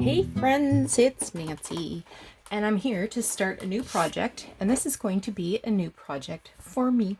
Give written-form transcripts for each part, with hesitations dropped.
Hey friends, it's Nancy, and I'm here to start a new project, and this is going to be a new project for me.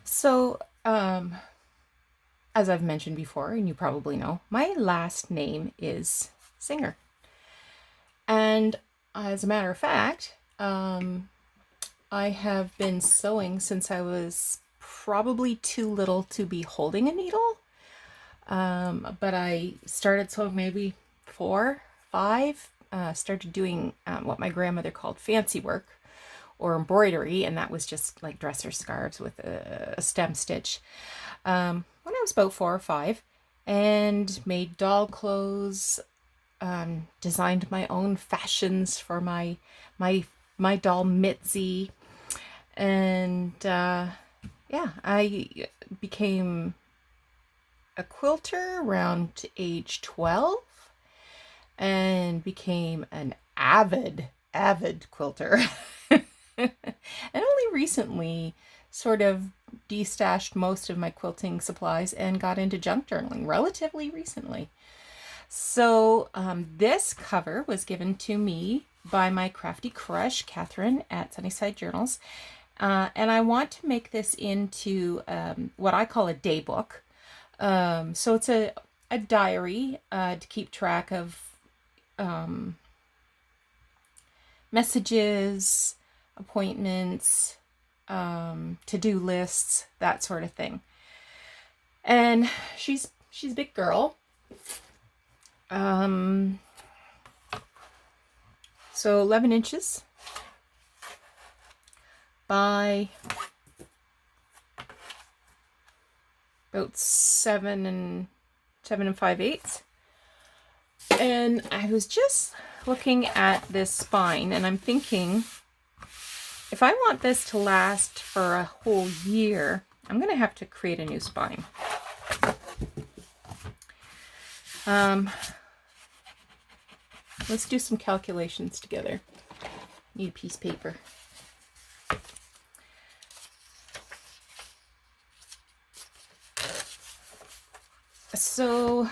So, as I've mentioned before, and you probably know, my last name is Singer. And as a matter of fact, I have been sewing since I was probably too little to be holding a needle. But I started sewing maybe 4, 5. Started doing what my grandmother called fancy work or embroidery, and that was just like dresser scarves with a stem stitch. When I was about 4 or 5, and made doll clothes, designed my own fashions for my doll Mitzi, and yeah, I became a quilter around age 12 and became an avid quilter. And only recently sort of destashed most of my quilting supplies and got into junk journaling relatively recently. So this cover was given to me by my crafty crush, Catherine, at Sunnyside Journals. And I want to make this into what I call a day book. So it's a diary to keep track of messages, appointments, to-do lists, that sort of thing. And she's a big girl. So 11 inches by about 7 and 5/8. And I was just looking at this spine, and I'm thinking, if I want this to last for a whole year, I'm going to have to create a new spine. Let's do some calculations together. Need a piece of paper. So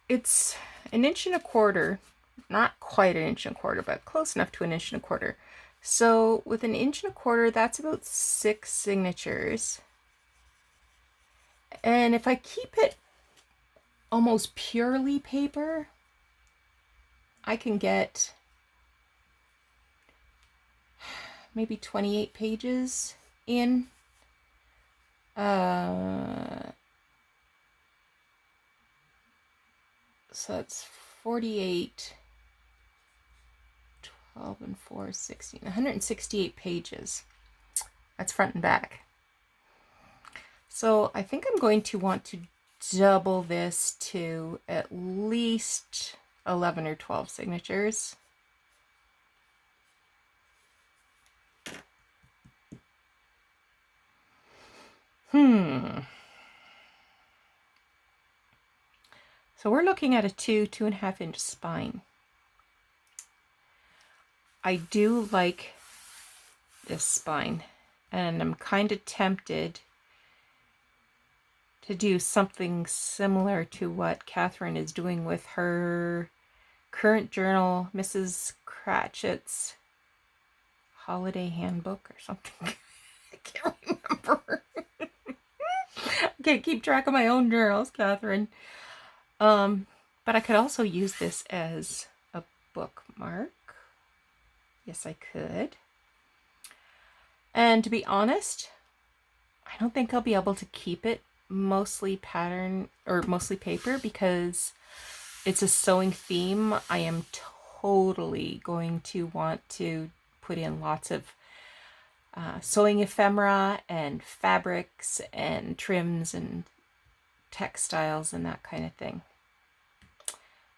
it's 1.25 inches, not quite 1.25 inches, but close enough to 1.25 inches. So with 1.25 inches, that's about 6 signatures. And if I keep it almost purely paper, I can get maybe 28 pages in. So that's 48, 12 and 4, 16, 168 pages. That's front and back. So I think I'm going to want to double this to at least 11 or 12 signatures. So we're looking at a 2.5 inch spine. I do like this spine, and I'm kind of tempted to do something similar to what Catherine is doing with her current journal, Mrs. Cratchit's Holiday Handbook or something. I can't remember. I can't keep track of my own journals, Catherine. But I could also use this as a bookmark. Yes, I could. And to be honest, I don't think I'll be able to keep it mostly pattern or mostly paper because it's a sewing theme. I am totally going to want to put in lots of sewing ephemera and fabrics and trims and textiles and that kind of thing.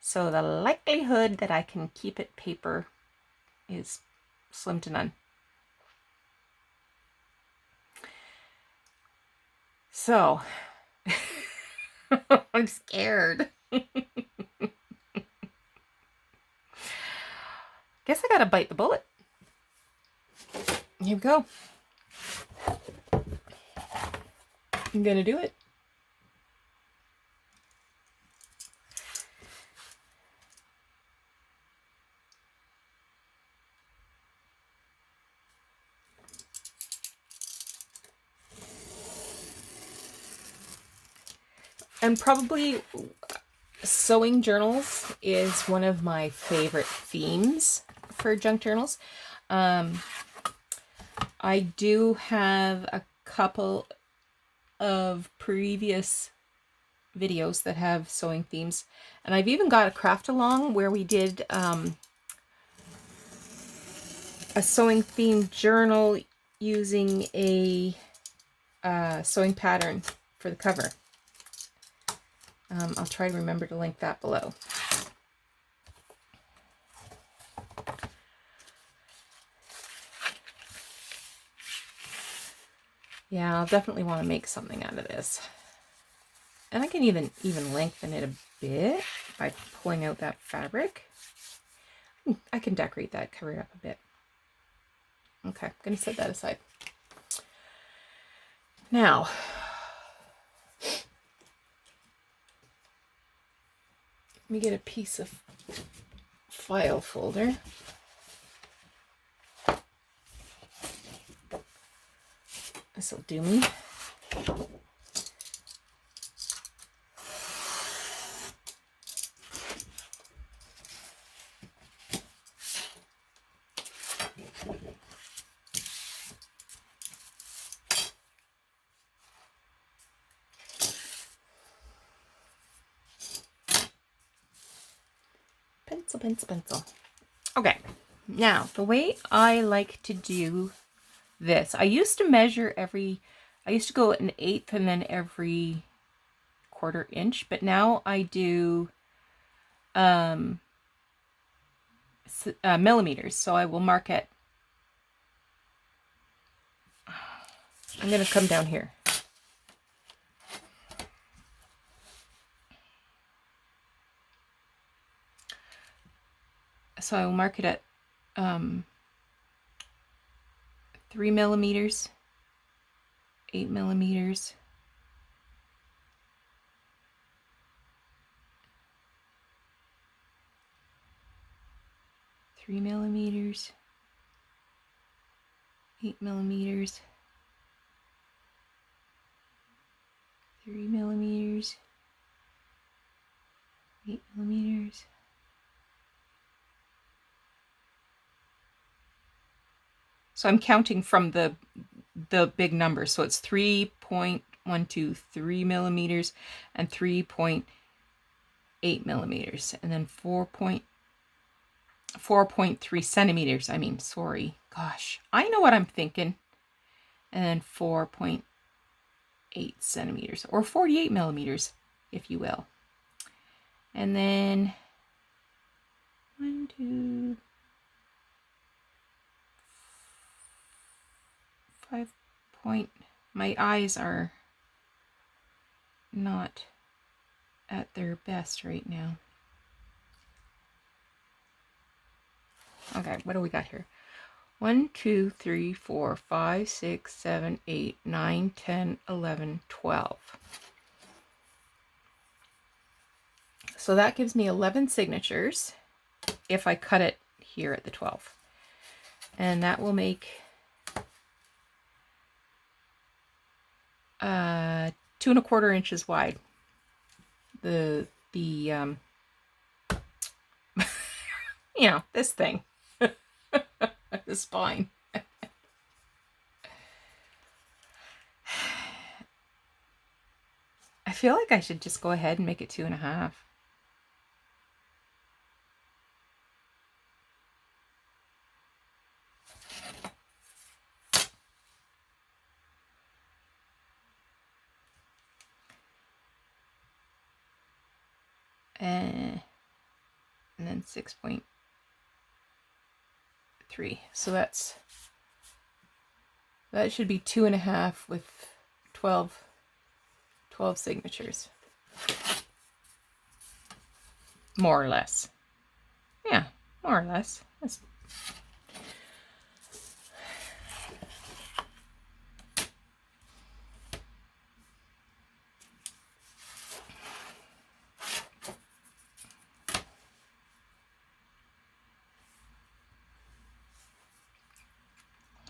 So the likelihood that I can keep it paper is slim to none. So I'm scared. Guess I gotta bite the bullet. Here we go. I'm gonna do it. And probably sewing journals is one of my favorite themes for junk journals. I do have a couple of previous videos that have sewing themes, and I've even got a craft along where we did a sewing themed journal using a sewing pattern for the cover. I'll try to remember to link that below. Yeah, I'll definitely want to make something out of this. And I can even lengthen it a bit by pulling out that fabric. I can decorate that, cover it up a bit. Okay, I'm going to set that aside. Now, let me get a piece of file folder. This will do me. Pencil. Okay, now the way I like to do this, I used to measure I used to go at 1/8 and then every 1/4 inch, but now I do millimeters. So I will mark at, I'm going to come down here. So I will mark it at 3 millimeters, 8 millimeters, 3 millimeters, 8 millimeters, 3 millimeters, 8 millimeters. So I'm counting from the big numbers. So it's 3.123 millimeters and 3.8 millimeters, and then 4.3 centimeters. I mean, sorry, gosh, I know what I'm thinking. And then 4.8 centimeters, or 48 millimeters, if you will. And then 1, 2, 5 point. My eyes are not at their best right now. Okay, what do we got here? 1, 2, 3, 4, 5, 6, 7, 8, 9, 10, 11, 12. So that gives me 11 signatures if I cut it here at the 12. And that will make 2 1/4 inches wide. The you know, this thing. The spine. I feel like I should just go ahead and make it 2.5. And then 6.3. So that should be 2.5 with 12 signatures. More or less. Yeah, more or less. That's...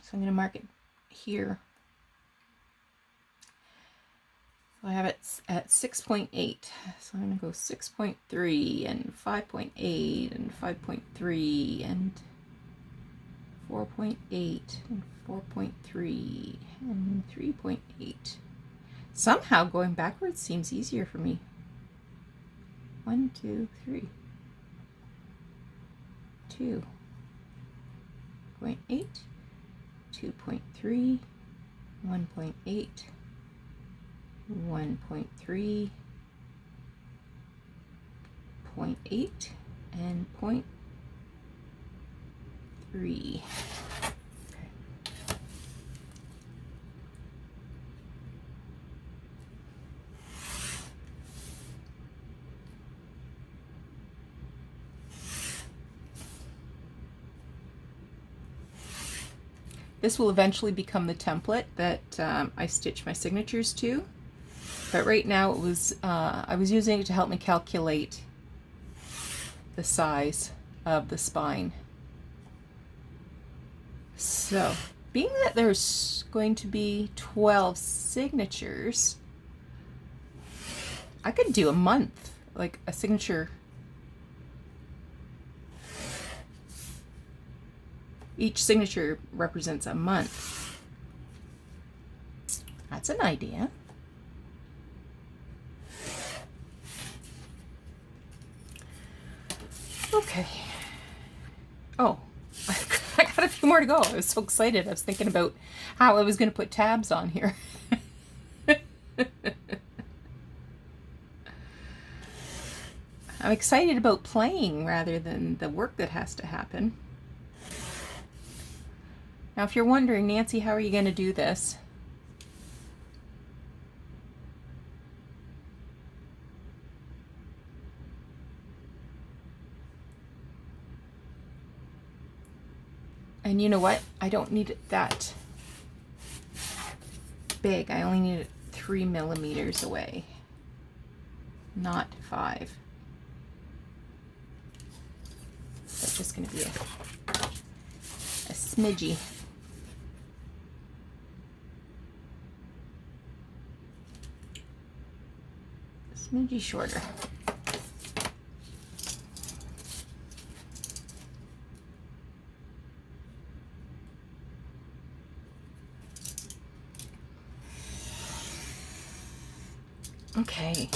So I'm going to mark it here. I have it at 6.8. So I'm going to go 6.3 and 5.8 and 5.3 and 4.8 and 4.3 and 3.8. Somehow going backwards seems easier for me. 1, 2, 3. 2.8, 2.3, 1.8, 1.3, 0.8, and 0.3. This will eventually become the template that I stitch my signatures to, but right now it was I was using it to help me calculate the size of the spine. So, being that there's going to be 12 signatures, I could do a month, like a signature. Each signature represents a month. That's an idea. Okay. Oh, I got a few more to go. I was so excited. I was thinking about how I was going to put tabs on here. I'm excited about playing rather than the work that has to happen. Now, if you're wondering, Nancy, how are you going to do this? And you know what? I don't need it that big. I only need it 3 millimeters away, not 5. So it's just going to be a smidgy. Smidgy shorter. Okay.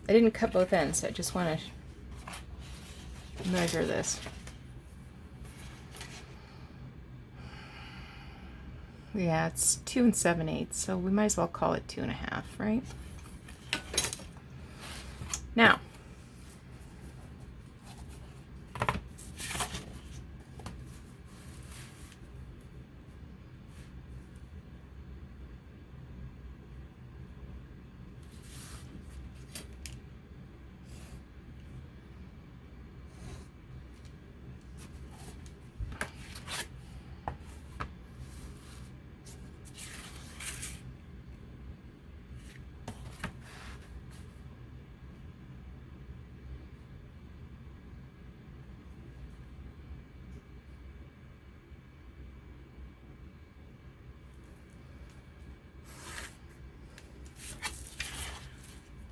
I didn't cut both ends, so I just want to measure this. Yeah, it's 2 7/8, so we might as well call it 2.5, right? Now,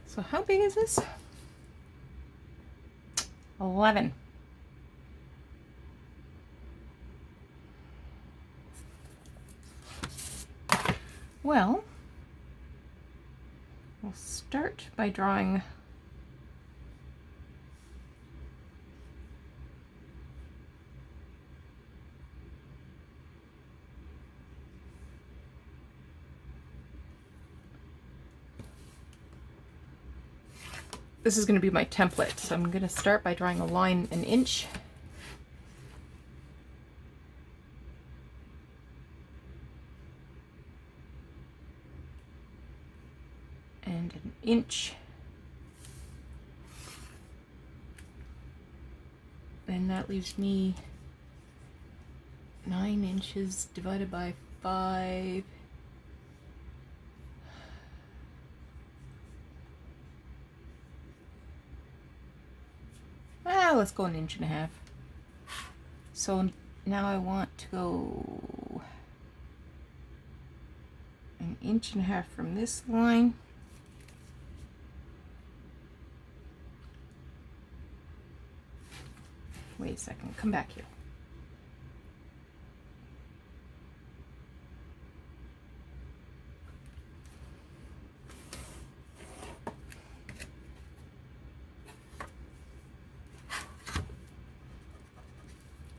so how big is this? 11. Well, we'll start by drawing this is going to be my template, so I'm going to start by drawing a line 1 inch. And 1 inch. And that leaves me 9 inches divided by 5. Let's go 1.5 inches. So now I want to go an inch and a half from this line. Wait a second, come back here.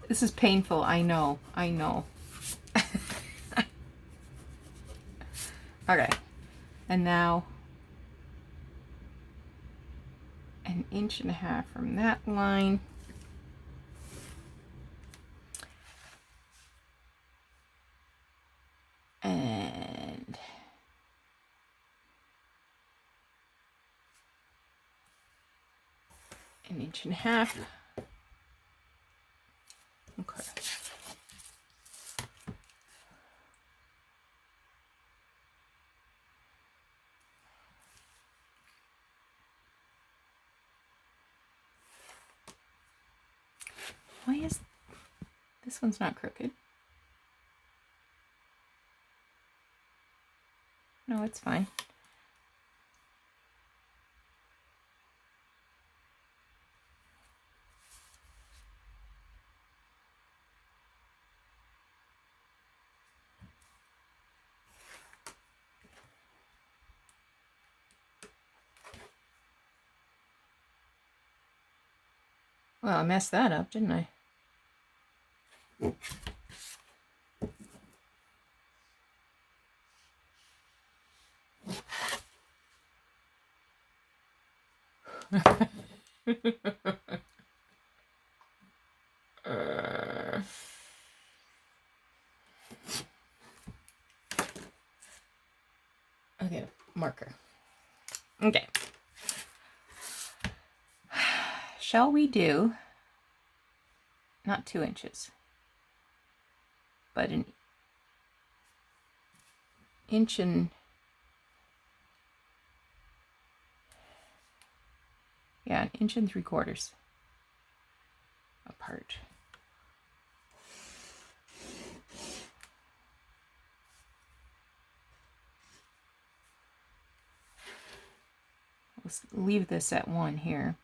This is painful, I know, I know. Okay, and now an inch and a half from that line. And an inch and a half. Okay. Why is this one's not crooked? No, it's fine. Well, I messed that up, didn't I? Okay, marker. Okay. Shall we do not 2 inches, but an inch and an inch and 3/4 apart. Let's leave this at 1 here.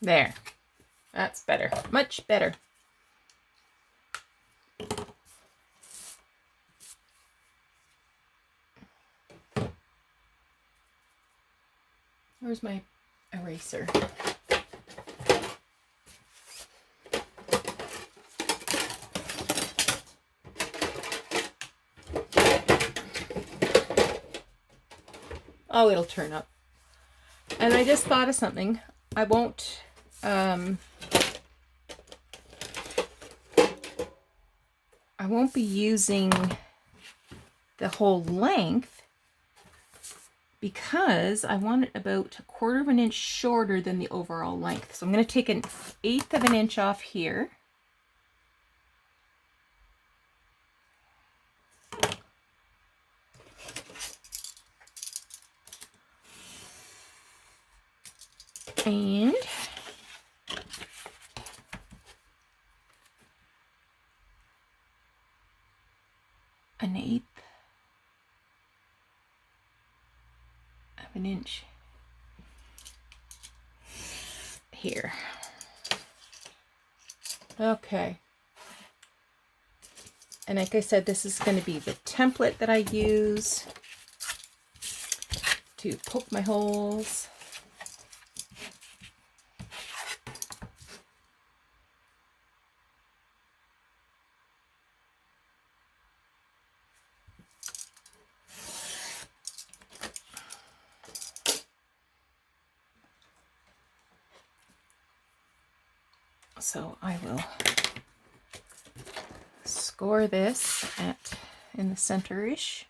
There. That's better. Much better. Where's my eraser? Oh, it'll turn up. And I just thought of something. I won't be using the whole length because I want it about 1/4 of an inch shorter than the overall length. So I'm going to take 1/8 of an inch off here. And an 1/8 of an inch here. Okay. And like I said, this is going to be the template that I use to poke my holes. So I will score this in the center-ish.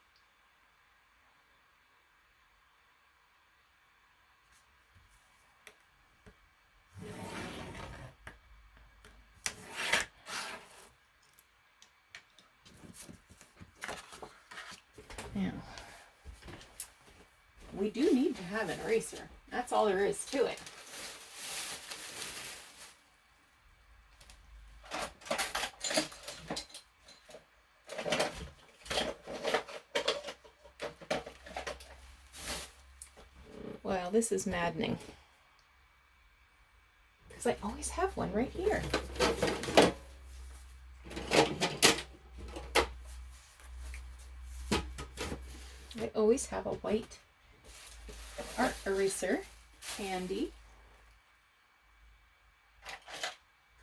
Now, we do need to have an eraser. That's all there is to it. Well, this is maddening, because I always have one right here. I always have a white art eraser handy,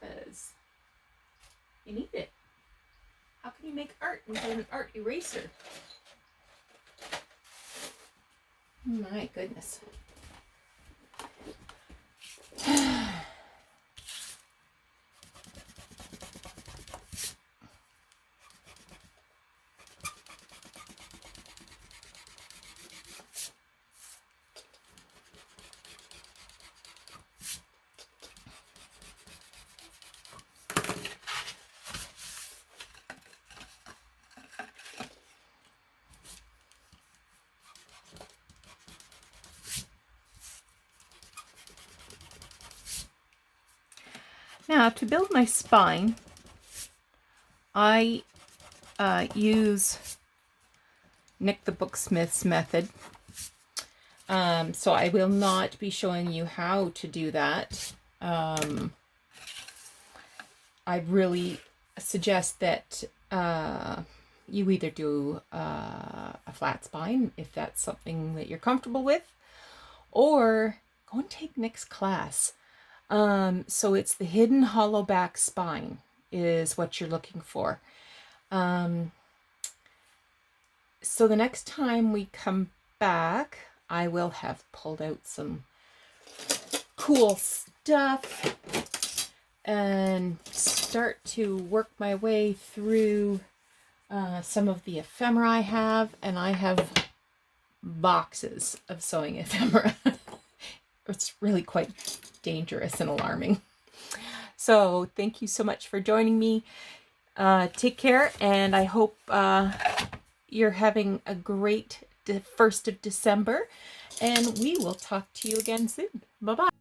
because you need it. How can you make art without an art eraser? My goodness. Now, to build my spine, I use Nik the Booksmith's method. So I will not be showing you how to do that. I really suggest that you either do a flat spine, if that's something that you're comfortable with, or go and take Nik's class. So it's the hidden hollow back spine is what you're looking for. So the next time we come back, I will have pulled out some cool stuff and start to work my way through some of the ephemera I have, and I have boxes of sewing ephemera. It's really quite dangerous and alarming. So thank you so much for joining me. Take care, and I hope you're having a great 1st of December, and we will talk to you again soon. Bye-bye.